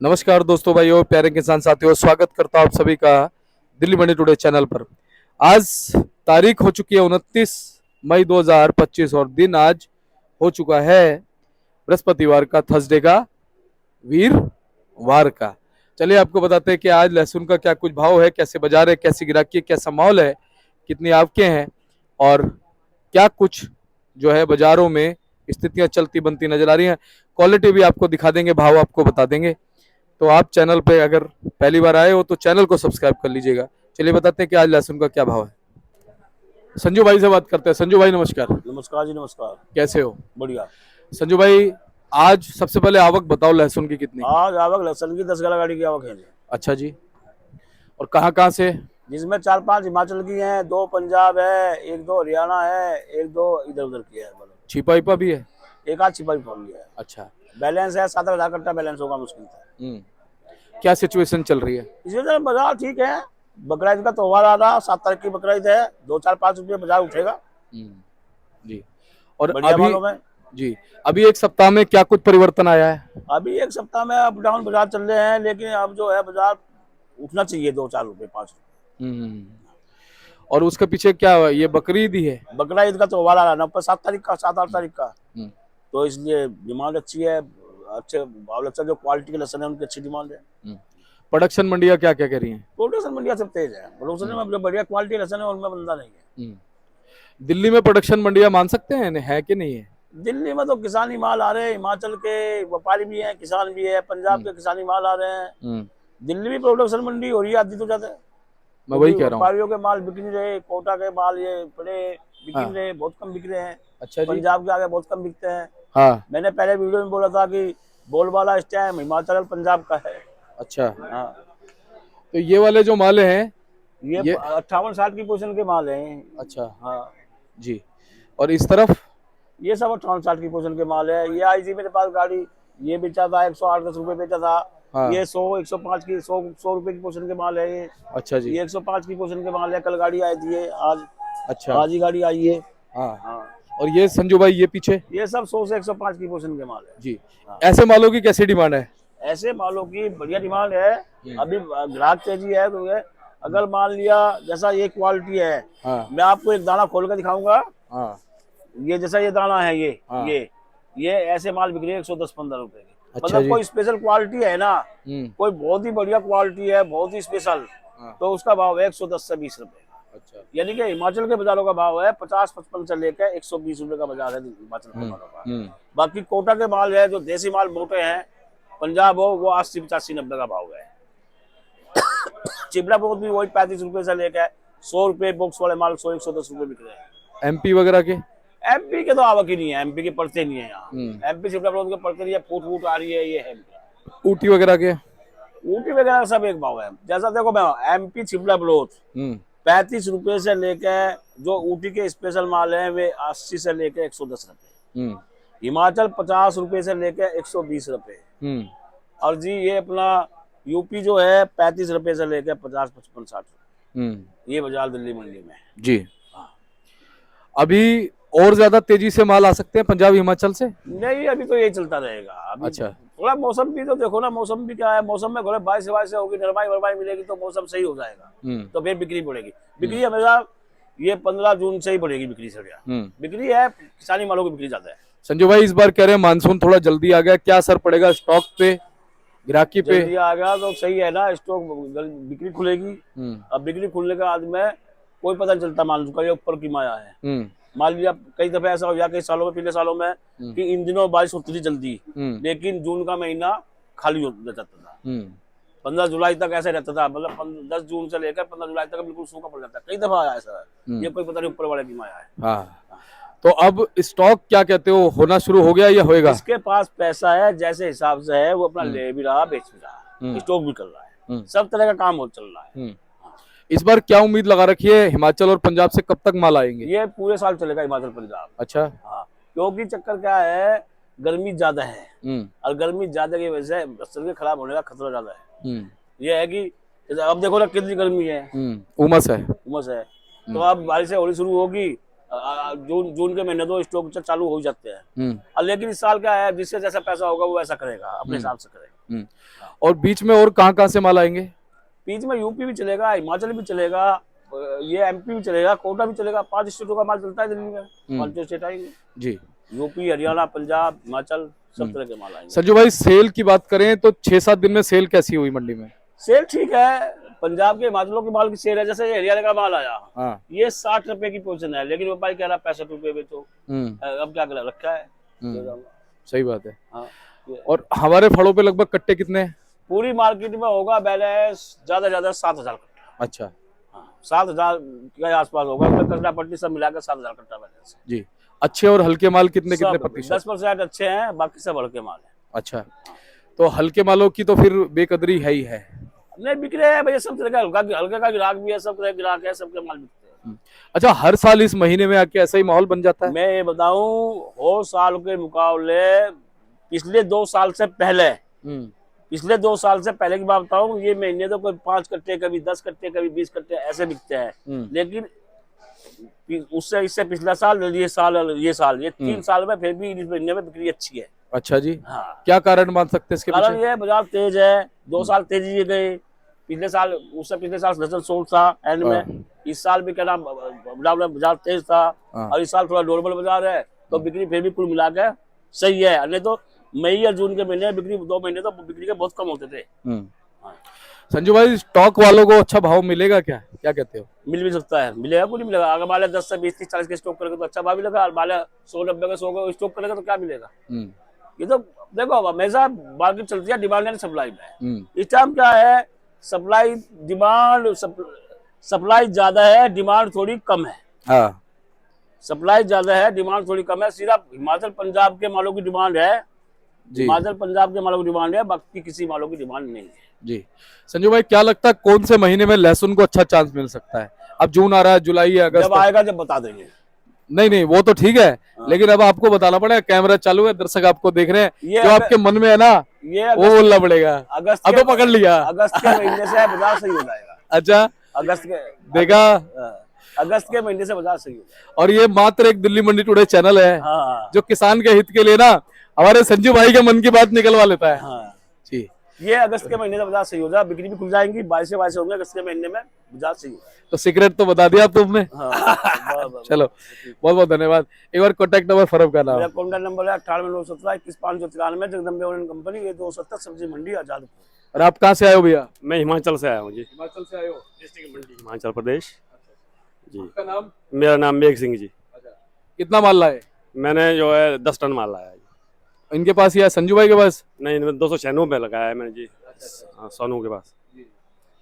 नमस्कार दोस्तों, भाइयों, प्यारे किसान साथियों, स्वागत करता हूं आप सभी का दिल्ली मंडी टुडे चैनल पर। आज तारीख हो चुकी है 29 मई 2025 और दिन आज हो चुका है बृहस्पतिवार का, थर्सडे का, वीरवार का। चलिए आपको बताते हैं कि आज लहसुन का क्या कुछ भाव है, कैसे बाजार है, कैसी गिराकी, कैसा माहौल है, कितनी आवकें हैं और क्या कुछ जो है बाजारों में स्थितियां चलती बनती नजर आ रही हैं। क्वालिटी भी आपको दिखा देंगे, भाव आपको बता देंगे। तो आप चैनल पे अगर पहली बार आए हो तो चैनल को सब्सक्राइब कर लीजिएगा। चलिए बताते हैं कि आज लहसुन का क्या भाव है। संजू भाई से बात करते हैं। संजू भाई नमस्कार। नमस्कार जी, नमस्कार। कैसे हो? बढ़िया। संजू भाई, आज सबसे पहले आवक बताओ लहसुन की कितनी? आज आवक लहसुन की 10 गाड़ी की आवक है जी। अच्छा जी। और कहाँ कहाँ से? जिसमें 4-5 हिमाचल की हैं, 2 पंजाब है, 1-2 हरियाणा है, 1-2 इधर उधर की है। छिपा हिपा भी है? एक आध छिपाई फोन लिया है। अच्छा। बैलेंस है 7,000 कट्टा बैलेंस होगा मुश्किल से। क्या सिचुएशन चल रही है? इस वजह से बाजार ठीक है। बकरीद का त्योहार आ रहा, 7 तारीख की बकरीद है। 2-4-5 रुपये बाजार उठेगा जी। और बढ़िया अभी मालूम है जी, अभी एक सप्ताह में क्या कुछ परिवर्तन आया है? अभी एक सप्ताह में अप डाउन बाजार चल रहे हैं, लेकिन अब जो है बाजार उठना चाहिए 2-4 रुपये 5 रुपये। और उसके पीछे क्या है? ये बकरीद ही है? बकरा ईद का त्योहार आ रहा है 7 तारीख का, 7-8 तारीख का। तो इसलिए डिमांड अच्छी है, अच्छे भाव अच्छा, जो क्वालिटी के लहसुन है उनकी अच्छी डिमांड है। प्रोडक्शन मंडियां क्या क्या कह रही हैं? प्रोडक्शन मंडिया सब तेज है। प्रोडक्शन में जो बढ़िया क्वालिटी लहसुन है उनमें बंदा नहीं है। दिल्ली में प्रोडक्शन मंडियां मान सकते हैं, है कि नहीं है? दिल्ली में तो किसानी माल आ रहे हैं, हिमाचल के व्यापारी भी हैं, किसान भी है, पंजाब के किसानी माल आ रहे हैं। दिल्ली में प्रोडक्शन मंडी हो रही है आधी तो ज्यादा। मैं वही कह रहा हूँ, व्यापारियों के माल बिक नहीं रहे, कोटा के माल ये बड़े बिक नहीं रहे, बहुत कम बिक रहे हैं। अच्छा जी। पंजाब के आगे बहुत कम बिकते हैं। हाँ। मैंने पहले वीडियो में बोला था कि बोलबाला इस टाइम हिमाचल और पंजाब का है। अच्छा। हाँ। तो ये वाले जो माल हैं ये 58-60 की पोजीशन के माल हैं। अच्छा। हाँ जी। और इस तरफ ये सब 58-60 की पोजीशन के माल है। ये आई थी मेरे पास गाड़ी, ये बेचा था 108-10 रुपए बेचा था। हाँ। ये 100-105 की 100 रुपए की पोजीशन के माल है ये। अच्छा जी। ये 105 की पोजीशन के माल है। कल गाड़ी आई थी आज। अच्छा। आज ही गाड़ी आई है। हाँ। हाँ। और ये संजू भाई, ये पीछे ये सब 100 से 105 की पोजीशन के माल है जी। हाँ। ऐसे मालों की कैसी डिमांड है? ऐसे मालों की बढ़िया डिमांड है। अभी ग्राहक तेजी है तो अगर मान लिया जैसा ये क्वालिटी है। हाँ। मैं आपको एक दाना खोल कर दिखाऊंगा। हाँ। ये जैसा ये दाना है ये हाँ। ये ऐसे माल बिक रही है 110-15 रुपए की। अच्छा मतलब जी। कोई स्पेशल क्वालिटी है ना, कोई बहुत ही बढ़िया क्वालिटी है, बहुत ही स्पेशल, तो उसका भाव है 110 से 20 रुपए। अच्छा। यानी कि हिमाचल के बाजारों का भाव है 50-55 से लेकर 120 रुपए का बाजार है हिमाचल के मालों का। बाकी कोटा के माल है, जो देसी माल मोटे हैं, पंजाब हो, वो 80, 85, 90 का भाव है। चिबड़ा बहुत भी वही 35 रुपए से लेकर 100 रुपए बॉक्स वाले माल 100-110 रुपए बिक रहे हैं। एमपी वगैरह के? एमपी के तो आवक ही नहीं है, एमपी के पड़ते नहीं है यहाँ। एमपी चिबड़ा के पड़ते नहीं है, फूट फूट आ रही है ये है। ऊटी वगैरह के? ऊटी वगैरह सब एक भाव है। जैसा देखो मैं एमपी चिबड़ा ब्लोथ 35 रुपए से लेकर, जो ऊटी के स्पेशल माल है वे 80 से लेकर 110 रुपए। हिमाचल 50 रुपए से लेकर 120 रुपए। और जी ये अपना यूपी जो है 35 रुपए से लेकर 50, 55, 60 रुपए। ये बाजार दिल्ली मंडी में जी। अभी और ज्यादा तेजी से माल आ सकते हैं पंजाब हिमाचल से? नहीं, अभी तो यही चलता रहेगा। अभी अच्छा। थोड़ा मौसम भी तो देखो ना, मौसम भी क्या है, मौसम में थोड़ा बारिश से होगी, नरमाई मिलेगी तो मौसम सही हो जाएगा, तो फिर बिक्री बढ़ेगी। बिक्री हमेशा ये 15 जून से ही बढ़ेगी बिक्री से। बिक्री है, किसानी मालों की बिक्री ज्यादा है। संजू भाई, इस बार कह रहे हैं मानसून थोड़ा जल्दी आ गया, क्या असर पड़ेगा स्टॉक पे, गिराकी पे? जल्दी आ गया तो सही है ना, स्टॉक बिक्री खुलेगी। अब बिक्री खुलने के बाद में कोई पता नहीं चलता मानसून का ये ऊपर की माया है। मान लिया कई दफे ऐसा हो गया कई सालों में, पिछले सालों में, कि इन दिनों बारिश होती थी जल्दी, लेकिन जून का महीना खाली हो जाता था। 15 जुलाई तक ऐसे रहता था, मतलब 10 जून से लेकर 15 जुलाई तक बिल्कुल सूखा पड़ जाता है। कई दफा आया ऐसा। ये कोई पता नहीं ऊपर वाले की माया है। हाँ। तो अब स्टॉक क्या कहते हो, होना शुरू हो गया या होएगा? इसके पास पैसा है, जैसे हिसाब से है वो अपना ले भी रहा, बेच भी रहा, स्टॉक भी कर रहा है, सब तरह का काम चल रहा है। इस बार क्या उम्मीद लगा रखी है, हिमाचल और पंजाब से कब तक माल आएंगे? ये पूरे साल चलेगा हिमाचल पंजाब। अच्छा। हाँ, क्योंकि चक्कर क्या है, गर्मी ज्यादा है, और गर्मी ज्यादा की वजह से फसल के खराब होने का खतरा ज्यादा है। ये है कि अब देखो ना कितनी गर्मी है, उमस है। तो अब बारिशें होनी शुरू होगी, जून के महीने तो स्टॉक चालू हो जाते हैं। लेकिन इस साल क्या है, जिससे जैसा पैसा होगा वो वैसा करेगा, अपने हिसाब से करेगा। और बीच में और कहाँ से माल आएंगे? बीच में यूपी भी चलेगा, हिमाचल भी चलेगा, ये एमपी भी चलेगा, कोटा भी चलेगा। 5 स्टेटों का माल चलता है दिल्ली में। 5 स्टेट आएंगे जी। यूपी, हरियाणा, पंजाब, हिमाचल, सब तरह के माल आएंगे। संजू भाई सेल की बात करें तो 6-7 दिन में सेल कैसी हुई मंडी में? सेल ठीक है। पंजाब के, हिमाचलों के माल की सेल है। जैसे ये हरियाणा का माल आया, हाँ। ये 60 रुपए की पोजीशन है, लेकिन व्यापारी कह रहा 65 रुपए बेचो। अब क्या कर रखा है। सही बात है। हाँ। और हमारे फलों पे लगभग कट्टे कितने हैं? पूरी मार्केट में होगा बैलेंस ज्यादा 7,000 कट्टा। अच्छा। हाँ, 7,000 के आसपास होगा। कचरा पट्टी सब मिलाकर 7,000 कट्टा बैलेंस जी। अच्छे और हल्के माल कितने प्रतिशत? 10% अच्छे हैं, बाकी सब हल्के माल है। अच्छा, तो हल्के मालों की तो फिर बेकदरी है ही है। नहीं, बिक रहे हैं भैया, सब तरह का हल्के का ग्राहक भी है, सब तरह के ग्राहक है, सबके माल बिकते हैं। अच्छा, हर साल इस महीने में आके ऐसा ही माहौल बन जाता है? मैं ये बताऊं, और साल के मुकाबले पिछले 2 साल से पहले, पिछले 2 साल से पहले की बात बताऊं, ये महीने तो कोई 5 कट्टे, कभी 10 कट्टे, कभी 20 कट्टे ऐसे बिकते हैं। लेकिन उससे इससे पिछला साल, ये 3 साल में फिर भी इस महीने में बिक्री अच्छी है। अच्छा जी। हाँ। क्या कारण मान सकते हैं इसके कारण पीछे? ये बाजार तेज है। 2 साल तेजी ये गई। पिछले साल, उससे पिछले साल लहसुन सोल्ड था एंड में। इस साल भी कहना बाजार तेज था, और इस साल थोड़ा नॉर्मल बाजार है, तो बिक्री फिर भी कुल मिला के सही है। नहीं तो मई या जून के महीने बिक्री, 2 महीने तो बिक्री के बहुत कम होते थे। संजू भाई, स्टॉक वालों को अच्छा भाव मिलेगा क्या? क्या कहते हो? मिल भी सकता है, मिलेगा क्यों नहीं मिलेगा। अगर माले 10 से 20, 30, 40 के स्टॉक करेगा तो अच्छा भाव मिलेगा, और माले 100-90 के 100 का स्टॉक करेगा तो क्या मिलेगा। ये तो देखो, हमेशा मार्केट चलती है डिमांड एंड सप्लाई में। इस टाइम क्या है, सप्लाई ज्यादा है, डिमांड थोड़ी कम है। हाँ। सप्लाई ज्यादा है, डिमांड थोड़ी कम है। सिर्फ हिमाचल पंजाब के मालों की डिमांड है, हिमाचल पंजाब के मालों की डिमांड है, बाकी किसी मालों की डिमांड नहीं है जी। संजू भाई, क्या लगता है कौन से महीने में लहसुन को अच्छा चांस मिल सकता है? अब जून आ रहा है, जुलाई है, अगस्त जब आएगा जब बता देंगे। नहीं, वो तो ठीक है, लेकिन अब आपको बताना पड़ेगा। कैमरा चालू है, दर्शक आपको देख रहे हैं, जो आपके मन में है ना, ये वो बोलना पड़ेगा। अगस्त अब तो पकड़ लिया। अगस्त के महीने से बाजार सही हो जाएगा। अच्छा, अगस्त के देखा, अगस्त के महीने से बाजार सही हो जाएगा। और ये मात्र एक दिल्ली मंडी टुडे चैनल है जो किसान के हित के लिए ना हमारे संजू भाई के मन की बात निकलवा लेता है। जी। ये अगस्त के महीने से बाजार सही हो जाएगा, बिक्री भी खुल जाएंगी। 22 होंगे अगस्त के महीने में, बाजार सही होगा। तो सीक्रेट तो बता दिया तुमने। चलो, बहुत बहुत धन्यवाद। एक बार कॉन्टैक्ट नंबर फर्म का नाम? मेरा कॉन्टैक्ट नंबर है 9891712593, जगदम्बे कंपनी, ये 270 सब्जी मंडी आजादपुर। और आप कहाँ से आए हो भैया? मैं हिमाचल से आया हूँ जी। हिमाचल से आए हो? डिस्ट्रिक्ट मंडी, हिमाचल प्रदेश जी। आपका नाम? मेरा नाम मेघ सिंह जी। कितना माल लाए? मैंने जो है 10 टन माल लाया जी। इनके पास या संजू भाई के पास? नहीं, 296 में लगाया है मैंने जी। सोनू के पास।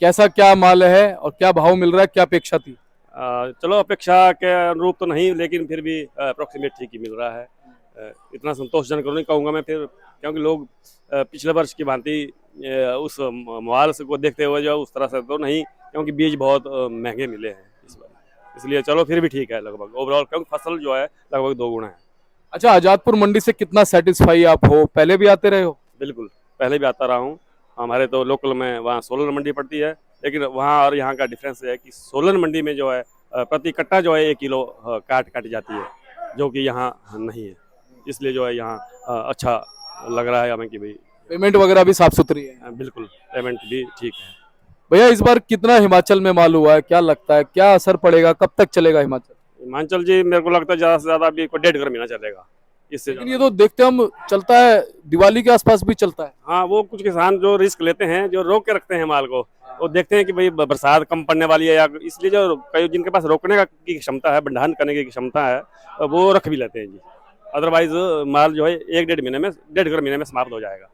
कैसा क्या माल है और क्या भाव मिल रहा है, क्या अपेक्षा थी? चलो, अपेक्षा के अनुरूप तो नहीं, लेकिन फिर भी अप्रोक्सीमेट ठीक ही मिल रहा है। इतना संतोषजनक नहीं कहूँगा मैं फिर, क्योंकि लोग पिछले वर्ष की भांति उस माल को देखते हुए जो उस तरह से तो नहीं, क्योंकि बीज बहुत महंगे मिले हैं इस बार, इसलिए चलो फिर भी ठीक है लगभग ओवरऑल, क्योंकि फसल जो है लगभग 2 गुना है। अच्छा, आजादपुर मंडी से कितना सेटिस्फाई आप हो? पहले भी आते रहे हो? बिल्कुल, पहले भी आता रहा हूँ। हमारे तो लोकल में वहाँ सोलन मंडी पड़ती है, लेकिन वहाँ और यहाँ का डिफरेंस है कि सोलन मंडी में जो है प्रति कट्टा जो है 1 किलो काट जाती है, जो कि यहाँ नहीं है। इसलिए जो है यहाँ अच्छा लग रहा है हमें कि भाई पेमेंट वगैरह भी साफ सुथरी है। बिल्कुल, पेमेंट भी ठीक है। भैया, इस बार कितना हिमाचल में माल हुआ है? क्या लगता है क्या असर पड़ेगा, कब तक चलेगा हिमाचल? हिमाचल जी, मेरे को लगता है ज्यादा से ज्यादा अभी 1.5 महीना चलेगा इससे। लेकिन ये तो देखते हम चलता है, दिवाली के आसपास भी चलता है। हाँ, वो कुछ किसान जो रिस्क लेते हैं, जो रोक के रखते हैं माल को, वो देखते हैं कि भाई बरसात कम पड़ने वाली है, या इसलिए जो कई जिनके पास रोकने की क्षमता है, भंडारण करने की क्षमता है, वो रख भी लेते हैं जी। अदरवाइज माल जो है 1-1.5 महीने में समाप्त हो जाएगा।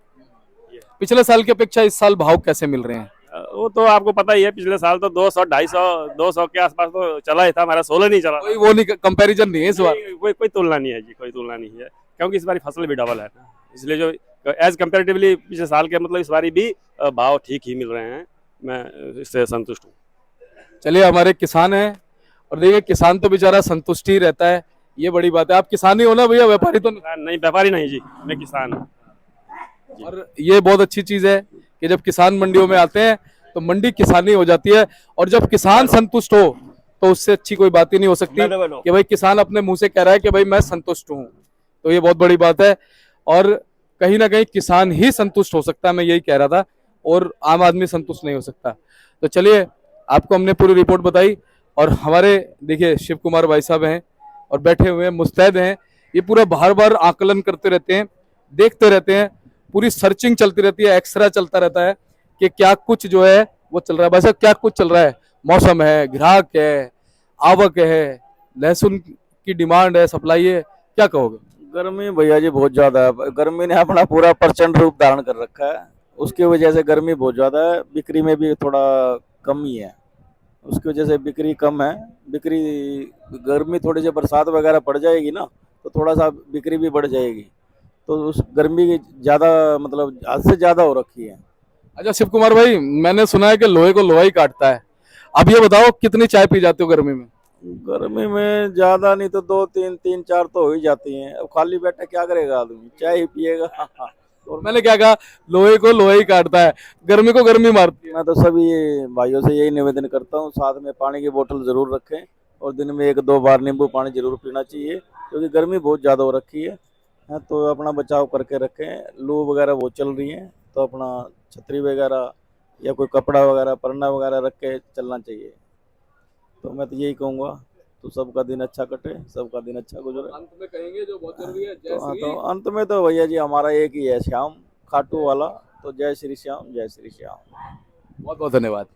पिछले साल की अपेक्षा इस साल भाव कैसे मिल रहे हैं? वो तो आपको पता ही है, पिछले साल तो 200-250 के आसपास तो चला ही था, हमारा 16 नहीं चला। कोई वो नहीं, कंपैरिजन नहीं है इस बार। कोई तुलना नहीं है जी, कोई तुलना नहीं है, क्योंकि इस बार फसल भी डबल है ना, इसलिए जो एज कंपेरेटिवली पिछले साल के मतलब इस बार भी भाव ठीक ही मिल रहे हैं। मैं इससे संतुष्ट हूँ। चलिए, हमारे किसान हैं, और देखिए किसान तो बेचारा संतुष्ट ही रहता है, ये बड़ी बात है। आप किसान ही हो ना भैया, व्यापारी तो नहीं? व्यापारी नहीं जी, मैं किसान हूँ। और ये बहुत अच्छी चीज है कि जब किसान मंडियों में आते हैं तो मंडी किसानी हो जाती है, और जब किसान संतुष्ट हो तो उससे अच्छी कोई बात ही नहीं हो सकती कि भाई किसान अपने मुंह से कह रहा है कि भाई मैं संतुष्ट हूँ, तो ये बहुत बड़ी बात है। और कहीं ना कहीं किसान ही संतुष्ट हो सकता है, मैं यही कह रहा था, और आम आदमी संतुष्ट नहीं हो सकता। तो चलिए, आपको हमने पूरी रिपोर्ट बताई, और हमारे देखिए शिव कुमार भाई साहब हैं और बैठे हुए हैं, मुस्तैद हैं, ये पूरा बार बार आकलन करते रहते हैं, देखते रहते हैं, पूरी सर्चिंग चलती रहती है, एक्सरा चलता रहता है कि क्या कुछ जो है वो चल रहा है। वैसे क्या कुछ चल रहा है? मौसम है, ग्राहक है, आवक है, लहसुन की डिमांड है, सप्लाई है, क्या कहोगे? गर्मी भैया जी बहुत ज्यादा है। गर्मी ने अपना पूरा प्रचंड रूप धारण कर रखा है। उसकी वजह से गर्मी बहुत ज्यादा है। बिक्री में भी थोड़ा कमी है, उसकी वजह से बिक्री कम है। बिक्री, गर्मी थोड़ी सी बरसात वगैरह पड़ जाएगी ना, तो थोड़ा सा बिक्री भी बढ़ जाएगी। तो उस गर्मी की ज्यादा, मतलब हद से ज्यादा हो रखी है। अच्छा शिव कुमार भाई, मैंने सुना है कि लोहे को लोहा ही काटता है। अब ये बताओ, कितनी चाय पी जाते हो गर्मी में? गर्मी में ज्यादा नहीं तो 2 3 3 4 तो हो ही जाती हैं। अब खाली बैठा क्या करेगा आदमी, चाय ही पिएगा। और मैंने क्या कहा, लोहे को लोहा ही काटता है, गर्मी को गर्मी मारती है। मैं तो सभी भाइयों से यही निवेदन करता हूँ, साथ में पानी की बोतल जरूर रखें, और दिन में 1 2 बार नींबू पानी जरूर पीना चाहिए, क्योंकि गर्मी बहुत ज़्यादा हो रखी है। तो अपना बचाव करके रखें। लू वगैरह बहुत चल रही है, तो अपना छतरी वगैरह या कोई कपड़ा वगैरह, परना वगैरह रख के चलना चाहिए। तो मैं तो यही कहूँगा। तो सबका दिन अच्छा कटे, सबका दिन अच्छा गुजरे। अंत में कहेंगे जो बहुत जरूरी है, जय तो अंत में तो भैया जी हमारा एक ही है, श्याम खाटू वाला। तो जय श्री श्याम, जय श्री श्याम। बहुत बहुत धन्यवाद।